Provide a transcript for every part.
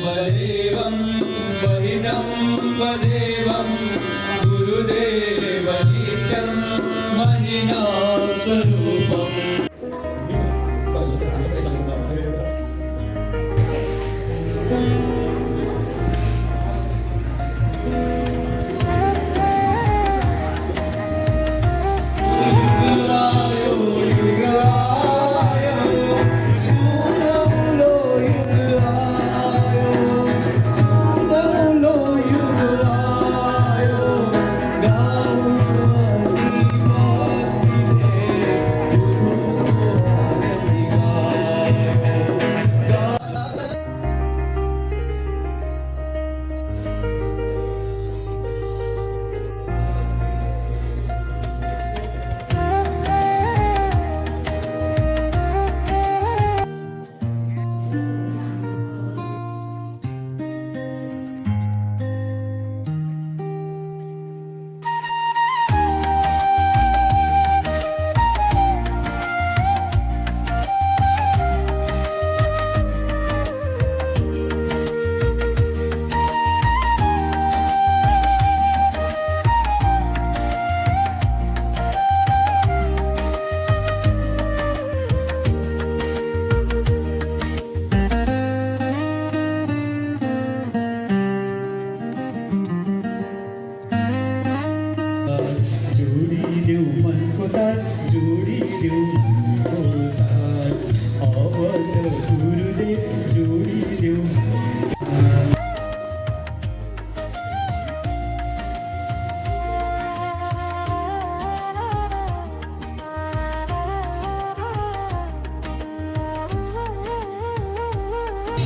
वामदेवं वहिनं वदेवं गुरुदेव नित्यं महिना स्वरूपम्।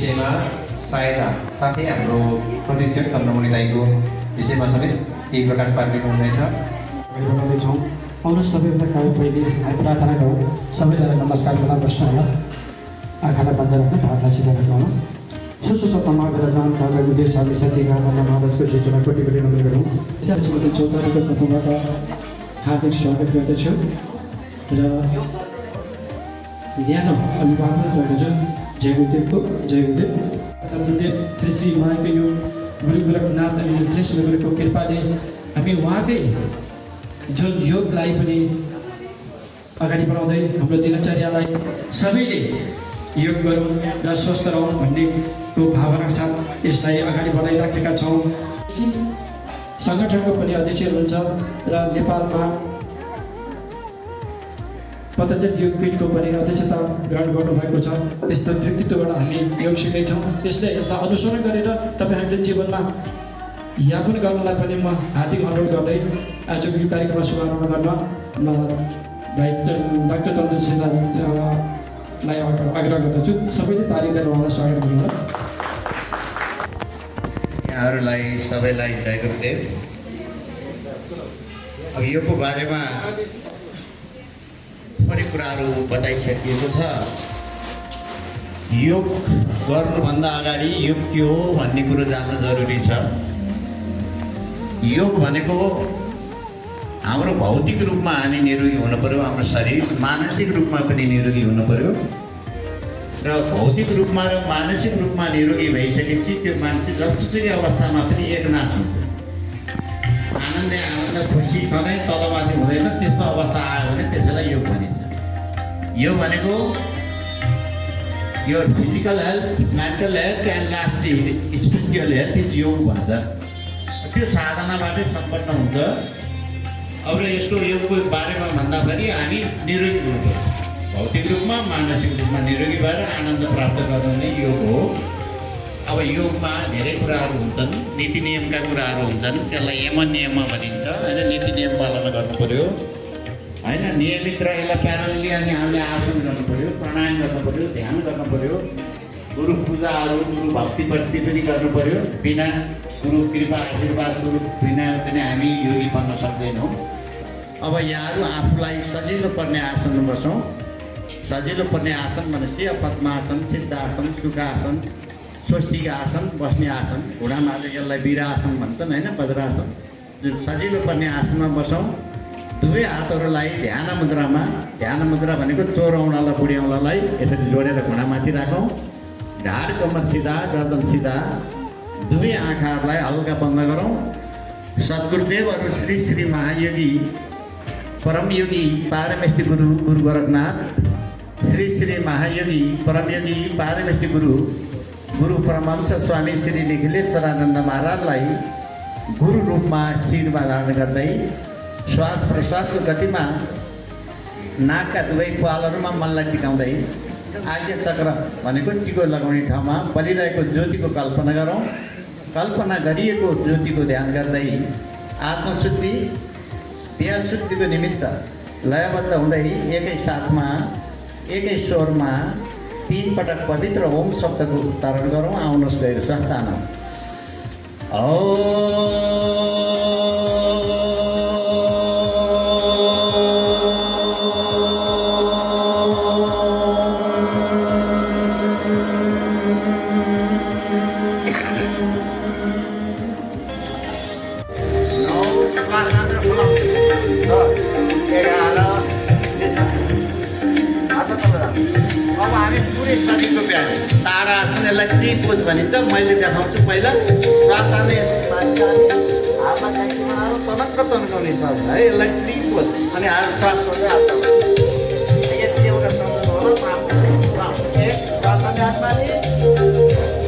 विषयमा सायद साथै हाम्रो प्रशिक्षक चन्द्रमणि दाईको विषयमा समेत केही प्रकाश पारिदिनु हुनेछ। बनाउँदैछौँ। आउनुहोस् सबैभन्दा कालो पहिले प्रार्थना गरौँ। सबैजना नमस्कार गर्दा बस्नु होला। आँखालाई बन्द राख्नु, प्रार्थनासित राख्नु होला। सुसुसप्तमा विराजमान काका उद्देश्य हामी साथी गाना महाराजको सूचना कोटि कोटि नमन गरौँ। विद्यार्थीको चौतारीको तर्फबाट हार्दिक स्वागत गर्दछु र न्यानो अभिवादन गर्दछु। जय गुरुदेवको जय गुरुदेव। गुरुदेव श्री श्री उहाँको यो गुरु गोरखनाथ अनि कृष्ण गुरुको कृपाले हामी उहाँकै जुन योगलाई पनि अगाडि बढाउँदै हाम्रो दिनचर्यालाई सबैले योग गरौँ र स्वस्थ रहौँ भन्नेको भावनाका साथ यसलाई अगाडि बढाइराखेका छौँ। सङ्गठनको पनि अध्यक्ष हुनुहुन्छ र नेपालमा पतञ्जलि योगपीठको पनि अध्यक्षता ग्रहण गर्नुभएको छ। यस्तो व्यक्तित्वबाट हामी योग सिक्नेछौँ। यसलाई यसलाई अनुसरण गरेर तपाईँहरूले जीवनमा यापन गर्नलाई पनि म हार्दिक अनुरोध गर्दै आजको यो कार्यक्रममा शुभारम्भ गर्न म डाक्टर चन्द्र सिन्हालाई आग्रह गर्दछु। सबैले ताली दिएर उहाँलाई स्वागत गर्नुहोला। यहाँहरूलाई सबैलाई जय गुरुदेव। अब योगको बारेमा थोरै कुराहरू बताइसकिएको छ। योग गर्नुभन्दा अगाडि योग के हो भन्ने कुरो जान्न जरुरी छ। योग भनेको हाम्रो भौतिक रूपमा हामी निरोगी हुनु पर्यो, हाम्रो शरीर मानसिक रूपमा पनि निरोगी हुनु पर्यो र भौतिक रूपमा र मानसिक रूपमा निरोगी भइसकेपछि त्यो मान्छे जसुकै अवस्थामा पनि एकनाथ हुन्छ। आनन्द खुसी सधैँ तलमाथि हुँदैन। त्यस्तो अवस्था आयो भने त्यसैलाई योग भनिन्छ। यो भनेको यो physical health, mental health and lastly spiritual health is योग भन्छ। त्यो साधनाबाटै सम्पन्न हुन्छ। अब यसको योगको बारेमा भन्दाखेरि हामी निरोगी हुनु पर्छ। भौतिक रूपमा मानसिक रूपमा निरोगी भएर आनन्द प्राप्त गर्नु नै योग हो। अब योगमा धेरै कुराहरू हुन्छन्, नीति नियमका कुराहरू हुन्छन्। त्यसलाई यम नियम भनिन्छ होइन। नीति नियम पालना गर्नु पर्यो होइन। नियमित र यसलाई प्यारलली अनि हामीले आसन गर्नु पर्यो, प्राणायाम गर्नु पर्यो, ध्यान गर्नु पर्यो, गुरु पूजाहरू गुरु भक्तिप्रति पनि गर्नु पर्यो। बिना गुरु कृपा आशीर्वादहरू बिना पनि हामी योगी बन्न सक्दैनौँ। अब यहाँहरू आफूलाई सजिलो पर्ने आसनमा बसौँ। सजिलो पर्ने आसन भनेपछि पद्मासन, सिद्धासन, सुखासन, स्वस्तिक आसन, बस्ने आसन, घुँडामा यसलाई वीरासन भन्छन् होइन, वज्रासन। जुन सजिलो पर्ने आसनमा बसौँ। दुवै हातहरूलाई ध्यान मुद्रामा, ध्यान मुद्रा भनेको चोर औँलालाई बुढी औँलालाई यसरी जोडेर घुँडामाथि राखौँ। ढाड कम्मर सिधा, गर्दन सिधा, दुवै आँखाहरूलाई हल्का बन्द गरौँ। सद्गुरुदेवहरू श्री श्री महायोगी परमयोगी पारमेष्टि गुरु गुरु गोरखनाथ, श्री श्री महायोगी परमयोगी पारमेष्टि गुरु गुरु परमहंस स्वामी श्री निखिलेश्वरानन्द महाराजलाई गुरु रूपमा शिरमा धारण गर्दै श्वास प्रश्वासको गतिमा नाकका दुवै पालहरूमा मनलाई टिकाउँदै आज्ञा चक्र भनेको टिको लगाउने ठाउँमा बलिरहेको ज्योतिको कल्पना गरौँ। कल्पना गरिएको ज्योतिको ध्यान गर्दै आत्मशुद्धि देह शुद्धिको निमित्त लयबद्ध हुँदै एकै साथमा एकै स्वरमा 3 पटक पवित्र ओम शब्दको उच्चारण गरौँ। आउनुहोस् गएर स्वास्थान अब हामी पुरै शरीरको व्यायाम ताडा आसन, यसलाई ट्री पोज भनिन्छ। मैले देखाउँछु पहिला स्वास्थ्य हातलाई काइँची बनाएर तनक्क तन्काउने छ है, यसलाई ट्री पोज अनि हात श्वास गर्दै हात यति एउटा सम्झनु होला। एक स्वास्थ्य हातमाथि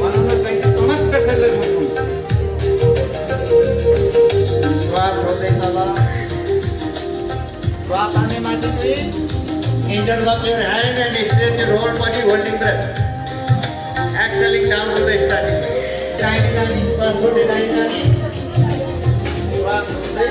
बनाउन काइँची तनक्क यसलाई मुस्कुन श्वास गर्दै तल स्वास्थ्य माथि दुई interlock your hand and stretch your whole body holding breath. Exhaling down to the starting. Tiny, tiny, pass to the tiny, tiny. Pass to the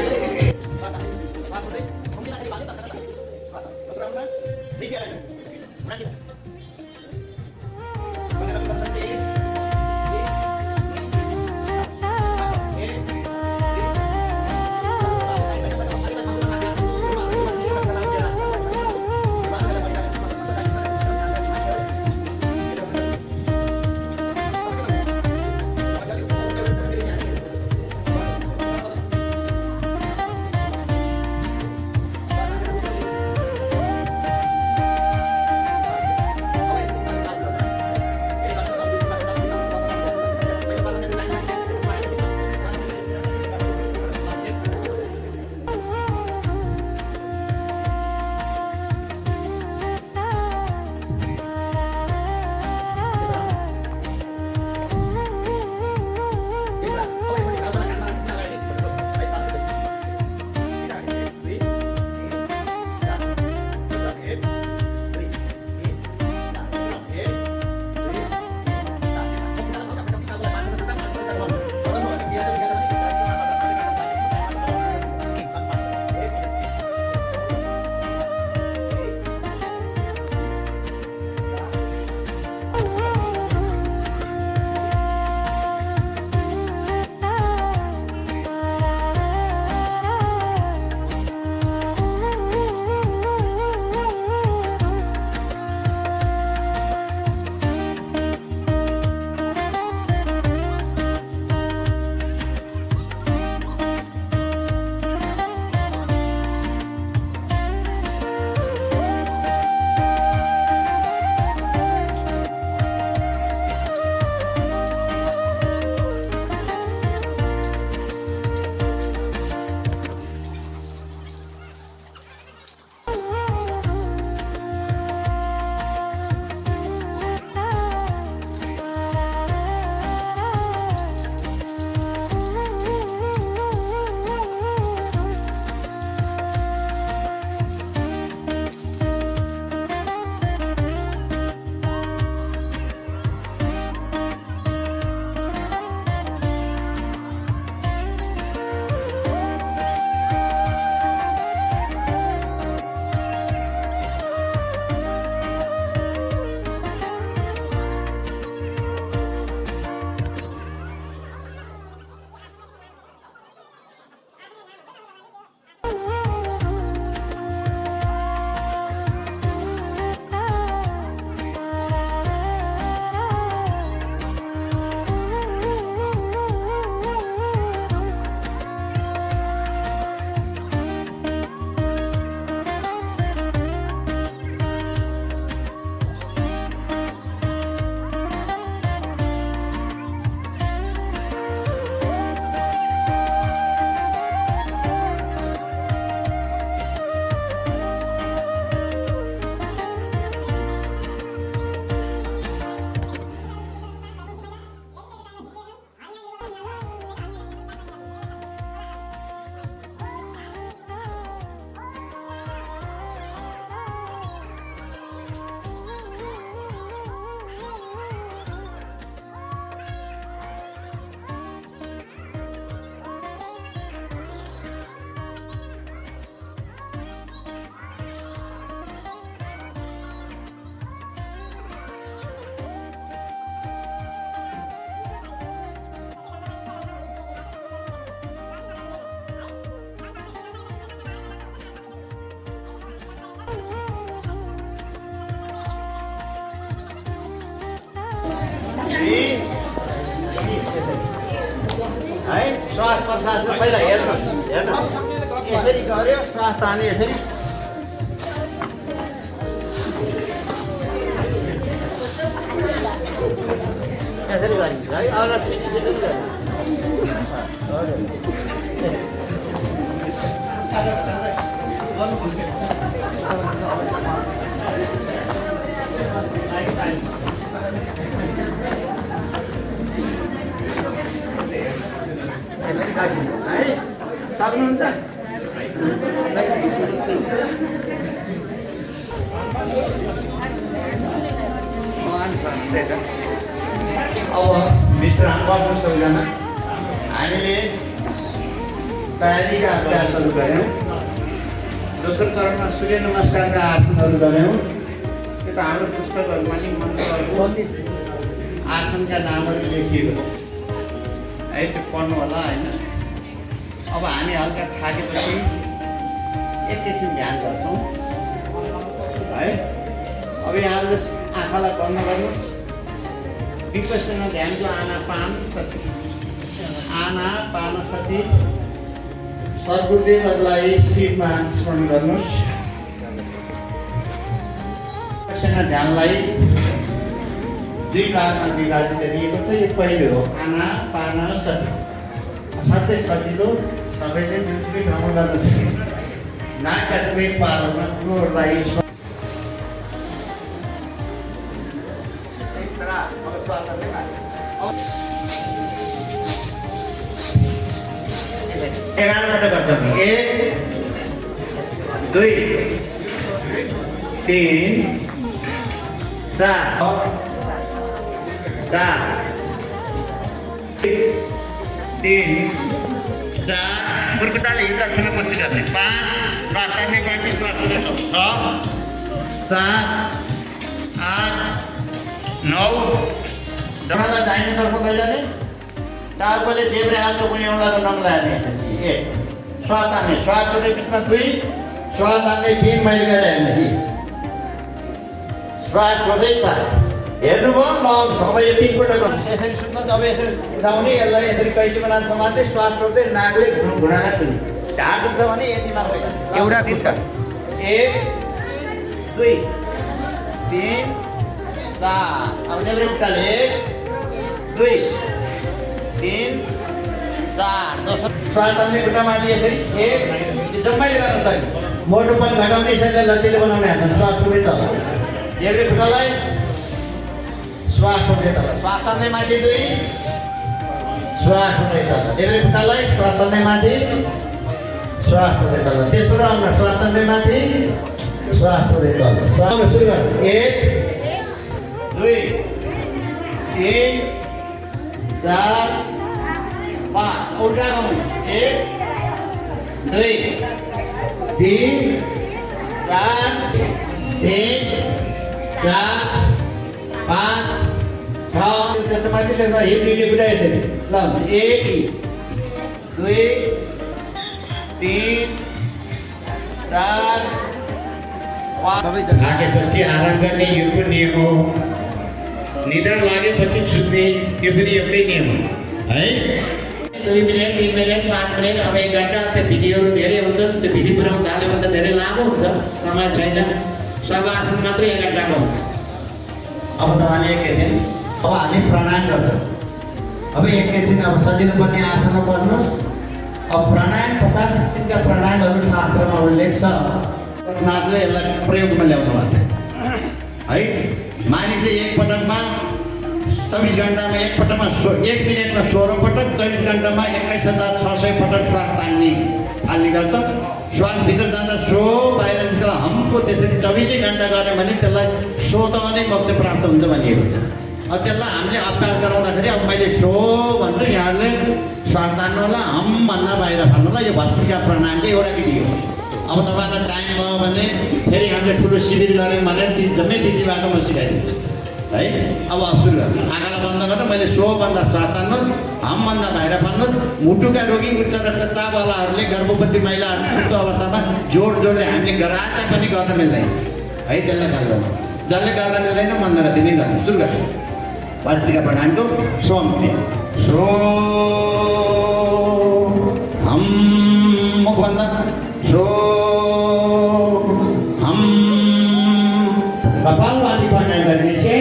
है श्वास प्रश्वासमा पहिला हेर्नुहोस् यसरी गर्यो श्वास तान्यो यसरी यसरी गरिन्छ है अरू छिटो है सक्नुहुन्छ अब विश्राम गर्नु सबैजना हामीले तयारीका अभ्यासहरू गऱ्यौँ दोस्रो चरणमा सूर्य नमस्कारका आसनहरू गऱ्यौँ त्यो त हाम्रो पुस्तकहरूमा नि मन्त्रहरूको आसनका नामहरू लेखिएको छ है त्यो पढ्नु होला होइन अब हामी हल्का थाकेपछि एकैछिन ध्यान गर्छौँ है अब यहाँले आँखालाई बन्द गर्नुहोस् विपස්සना ध्यानको आनापानसति सद्गुरुदेवहरूलाई शिरमा स्मरण गर्नुहोस् विपස්සना ध्यानलाई दुई भागमा विभाजित गरिएको छ यो पहिलो हो आनापानसति असाध्यै सजिलो सबैले जुनसुकै ठाउँमा गर्न सकिन्छ नाकका दुवै पारोमा ठुलोहरूलाई एघारबाट गर्छौँ 1 2 3 4 3 4 गुरकुताले हिँड्दा ठुलो कोसिस गर्ने 5 बाँच्ने बाँकी 6 7 8 9 जनालाई दाहिने तर्फ लैजाने टाउकोले देब्रे हातको कुनै औँलाको नङ लाग्ने श्वास तान्ने श्वास छोड्ने बिचमा 2 श्वास तान्ने 3 मैले गरेर हेर्ने श्वास छोड्दै 4 हेर्नुभयो अब यो 3 पटक यसरी सुत्न अब यसरी उठाउने यसलाई यसरी कैची बनाएर समात्दै श्वास छोड्दै नाकले घुँडाना छुने ढाड दुख्छ भने यति मात्रै एउटा खुट्टा 1 2 3 4 अब देब्रे खुट्टाले 1 2 3 4 दोस्रो श्वास तान्ने खुट्टामाथि यसरी 1 जम्मैले गर्नु पर्छ मोटोपन घटाउने यसरी लचिलो बनाउने हात श्वास छोड्दै तल देब्रे खुट्टालाई श्वास छोड्दै तल श्वास तान्दै माथि 2 श्वास छोड्दै तल देब्रे खुट्टालाई श्वास तान्दै माथि श्वास छोड्दै तल तेस्रो राउन्डमा श्वास तान्दै माथि श्वास छोड्दै तल श्वास सुरु गर 1 2 3 4 5 उल्टा गर्नु 1 2 3 4 5 6 त्यसमाथि त्यसमा हिप दुईले बुढाइ यसरी ल 1 2 3 4 5 सबै लागेपछि आराम गर्ने यो पनि नियम हो निद्रा लागेपछि सुत्ने यो पनि एउटै नियम हो है 2 मिनट 3 मिनट 5 मिनट अब 1 घन्टा त्यो विधिहरू धेरै हुन्छन् त्यो विधि पुऱ्याउनु थाल्यो भने त धेरै लामो हुन्छ समय छैन शवासन मात्रै 1 घन्टाको हुन्छ अब तपाईँले एकैछिन अब हामी प्राणायाम गर्छौँ अब एकैछिन अब सजिलो पर्ने आसनमा बस्नुहोस् अब प्राणायाम 50 किसिमका प्राणायामहरू शास्त्रमा उल्लेख छ नाथले यसलाई प्रयोगमा ल्याउनु भएको है मानिसले एक पटकमा 24 घन्टामा एक पटकमा 1 मिनटमा 16 पटक 24 घन्टामा 21,600 पटक श्वास तान्ने गर्छ श्वास भित्र जाँदा सो बाहिर निस्कँदा हमको त्यसरी 24 घन्टा गऱ्यो भने त्यसलाई सो त अनेक मोक्ष प्राप्त हुन्छ भनिएको छ अब त्यसलाई हामीले अभ्यास गराउँदाखेरि अब मैले सो भन्छु यहाँले श्वास तान्नु होला हम भन्दा बाहिर फाल्नु होला यो भस्त्रिका प्राणायामको एउटा विधि हो अब तपाईँलाई टाइम भयो भने फेरि हामीले ठुलो शिविर गऱ्यौँ भने ती जम्मै विधिबाट म सिकाइदिन्छु है अब सुरु गर्नु आँखालाई बन्द गर्दा मैले सोभन्दा श्वास तान्नुहोस् हमभन्दा बाहिर फाल्नुहोस् मुटुका रोगी उच्च रक्तचापवालाहरूले गर्भवती महिलाहरू त्यस्तो अवस्थामा जोडले हामीले गराएता पनि गर्न मिल्दैन है त्यसलाई ख्याल गर्नु जसले गर्न मिल्दैन मन्द गतिमै गर्नु सुरु गर्नु भस्त्रिका प्राणायामको सोम सो भन्दा सो हम कपालभाती प्राणायाम करने से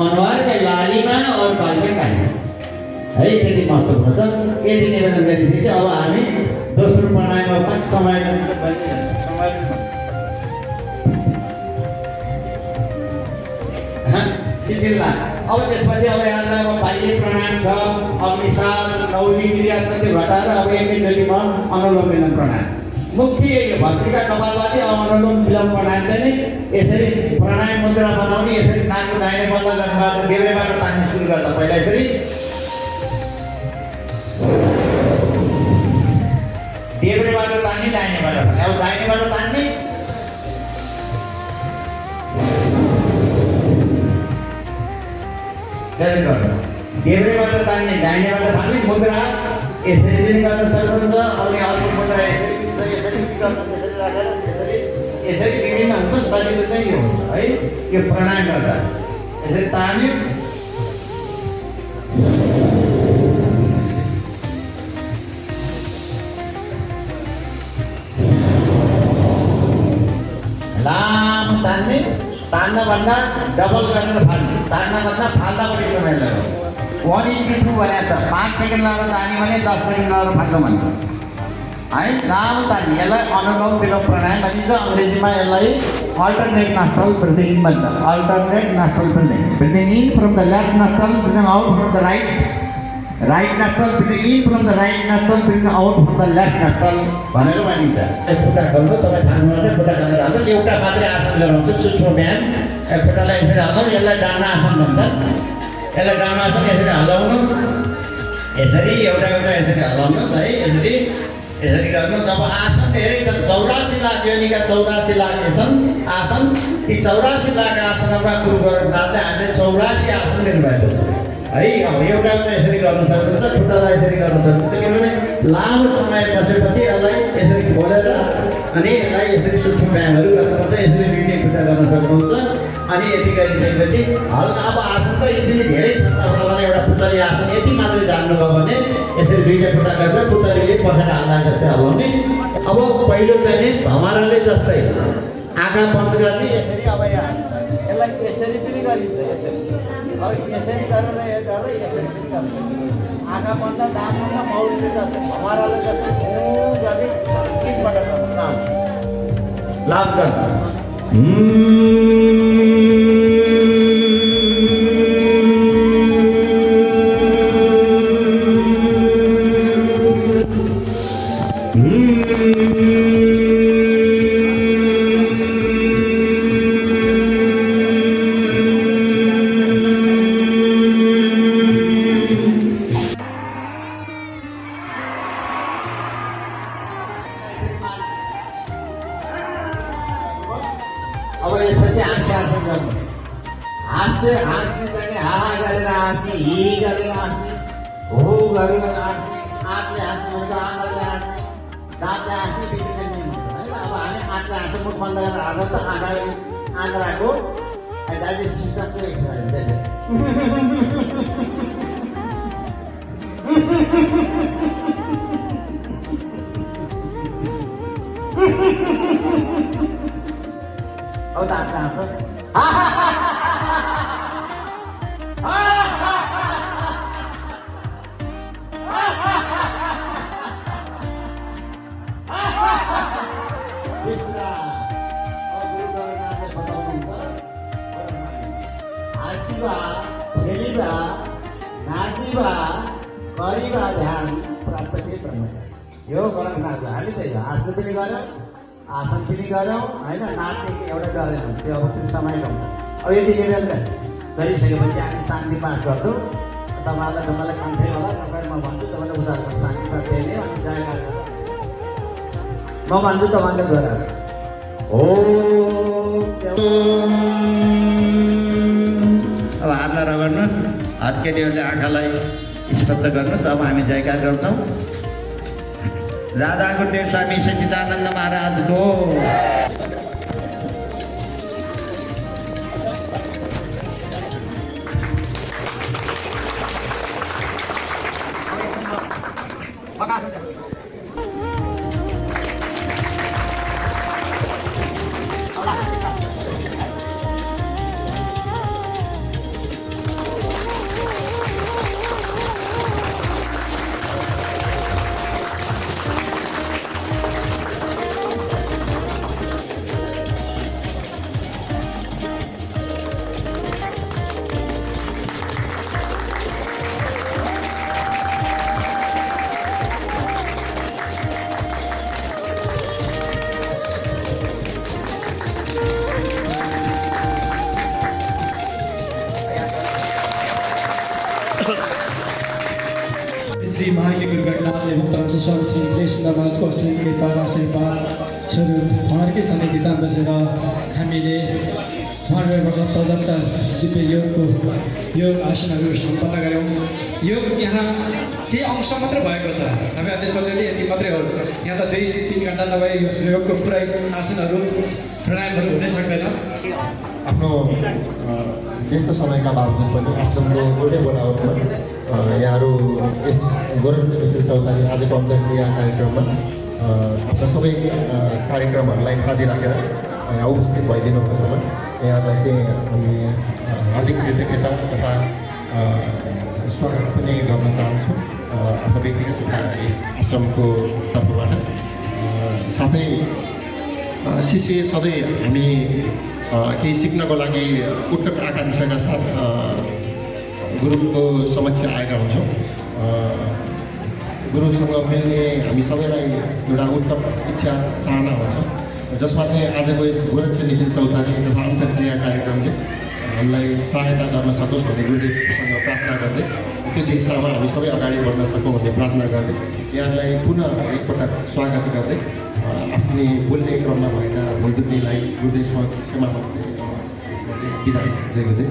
अनुहार में लालिमा और बाल में काली है त्यति महत्त्वपूर्ण छ। यदि निवेदन गरिसकेपछि अब हामी दोस्रो प्राणायाममा पनि समय सिद्धिल्ला। अब त्यसपछि अब यहाँलाई अब बाह्य प्राणायाम छ, अग्निसार, नौली क्रियात्मक घटाएर अब एकैचोटि म अनुलोम विलोम प्राणायाम। मुख्य यो भत्रिका कपालभाती अब अनुलोम विलोम प्राणायाम चाहिँ नि यसरी प्राणायाम मुद्रा बनाउने, यसरी नाकको दाहिने पल्ला गर्नुभएको देब्रेबाट तान्ने सुरु गर्दा पहिला यसरी देब्रेबाट तान्ने दाहिनेबाट अब दाहिनेबाट तान्ने देब्रेबाट तान्ने दाहिनेबाट तान्ने मुद्रा यसरी पनि गर्न सक्नुहुन्छ। अनि अर्को मुद्रा यसरी विभिन्न हुन्छ। सजिलो चाहिँ यो हुन्छ है, यो प्राणायाम गर्दा यसरी तान्यो लामो तान्ने, तान्नभन्दा डबल गरेर फाल्ने, तान्नभन्दा फाल्दा पनि समय लाग्यो। 1:2 भने त 5 सेकेन्ड लगाएर तान्यो भने 10 सेकेन्ड लगाएर फाल्नु भन्छ है। लामो तान्ने यसलाई अनुलोम विलोम प्राणायाम भनिन्छ। अङ्ग्रेजीमा यसलाई अल्टरनेट नस्ट्रल ब्रिदिङ भन्छ। Alternate nostril breathing, breathing in from the left nostril, breathing out from the right nostril, breathing in from the right nostril, breathing out from the left nostril भनेर भनिन्छ। खुट्टा खोल्नु, तपाईँ थाल्नुहुन्छ, खुट्टा खोलेर हाल्नु। एउटा मात्रै आसन गराउँछ सूक्ष्म व्यायाम। खुट्टालाई यसरी हल्लाउनु, यसलाई डाँडा आसन भन्छ। यसलाई डाँडा आसन यसरी हल्लाउनु, यसरी एउटा यसरी हल्लाउनु है, यसरी गर्नु। जब आसन धेरै छन्, 84 लाख योनिका 84 लाख आसन, ती 84 लाख आसनमा गुरु गोरखनाथले हामीले 84 आसन दिनुभएको छ है। अब एउटा यसरी गर्नु सक्नुहुन्छ, खुट्टालाई यसरी गर्नु सक्नुहुन्छ। किनभने लामो समय बसेपछि यसलाई यसरी खोलेर अनि यसलाई यसरी सूक्ष्म व्यायामहरू गर्नुपर्छ। यसरी दुईटै खुट्टा गर्न सक्नुहुन्छ। अनि यति गरिसकेपछि हल्का अब आसन त यति धेरै छ। तपाईँलाई एउटा पुतली आसन यति मात्रै जान्नुभयो भने यसरी दुईटा खुट्टा गरेर पुतलीले पछाडि हाल्दा जस्तै हल्लाउने। अब पहिलो चाहिँ नि भमराले जस्तै आँखा बन्द गर्ने यसरी। अब यसलाई यसरी पनि गरिन्छ, यसरी अब यसरी गरेर यसरी पनि गर्छ। आँखा बन्द, दाम बन्द, मौरीले जस्तै भमराले जस्तै गरी गीतबाट लाभ गर्छ। अब यसपछि हाँस्ने गर्नु। हाँस्ने चाहिँ हा गरेर हाँस्ने, हि गरेर हाँस्ने, हो गरेर हाँस्ने, आँखले हाँस्ने हुन्छ, आँखाले हाँस्ने, दाँतले हाँस्ने, विभिन्न नियम हुन्छ है। अब हामी आँखले हाँस्ने, मुख बन्द गरेर हाँस्छ त आँखाको डाइजेस्ट सिस्टमको एक्सर्साइज अब दाँतले हाँस्छ। हाँसिबा, खेलिबा, नाचिबा, गरिबा ध्यान प्राप्त ब्रह्मचारी। यो गोरखनाथ हामी चाहिँ हाँस्नु पनि गऱ्यौँ, आसन पनि गऱ्यौँ होइन, नाच्ने एउटा गरेनौँ। त्यो अब त्यो समयमा हुन्छ। अब यति गरिसकेपछि हामी शान्ति पाठ गर्छौँ। तपाईँलाई कन्ठै होला, तपाईँ म भन्छु, तपाईँले उनीहरूको शान्ति पाठ दिने अनि जयकार म भन्छु, तपाईँले गएर अब हातलाई रगड्नुहोस्, हात केटीहरूले आँखालाई स्पष्ट गर्नुहोस्। अब हामी जयकार गर्छौँ। राधा गुरुदेव स्वामी सच्चिदानन्द महाराजको श्री महाकी गुरु गणनाथ एवं परम स्वामी श्री कृष्ण महाराजको असीम कृपा र आशीर्वाद स्वरूप उहाँहरूकै सन्निधिमा बसेर हामीले उहाँहरूबाट प्रदत्त दिव्य योग आसनहरू सम्पन्न गऱ्यौँ। योग यहाँ केही अंश मात्र भएको छ, हामीहरूले सोध्यो यति मात्रै हो। यहाँ त 2-3 घन्टा नभए यो योगको पुरै आसनहरू प्राणायामहरू हुनै सक्दैन। आफ्नो व्यस्त समयका बावजुद पनि आश्रमको गोटे बोलावटमा यहाँहरू यस गोरखनाथ निखिल चौतारी आजको अन्तर्क्रिया कार्यक्रममा आफ्ना सबै कार्यक्रमहरूलाई खादी राखेर यहाँ उपस्थित भइदिनु भएकोमा यहाँलाई चाहिँ हामी हार्दिक कृतज्ञता तथा स्वागत पनि गर्न चाहन्छु आफ्नो व्यक्तिगत तथा यस आश्रमको तर्फबाट। साथै शिष्य सधैँ हामी केही सिक्नको लागि उत्कट आकाङ्क्षाका साथ गुरुको समक्ष आएका हुन्छौँ। गुरुसँग मिल्ने हामी सबैलाई एउटा उत्कट इच्छा चाहना हुन्छ, जसमा चाहिँ आजको यस गोरखनाथ निखिल चौतारी तथा अन्तर्क्रिया कार्यक्रमले हामीलाई सहायता गर्न सकोस् भन्ने गुरुदेवसँग प्रार्थना गर्दै त्यो दिशामा हामी सबै अगाडि बढ्न सकौँ भन्ने प्रार्थना गर्दै यहाँलाई पुनः एकपटक स्वागत गर्दै आफ्नै बोल्ने क्रममा भएका भुल त्रुटिलाई गुरुदेवसँग क्षमा माग्दै बिदा। जय गुरुदेव।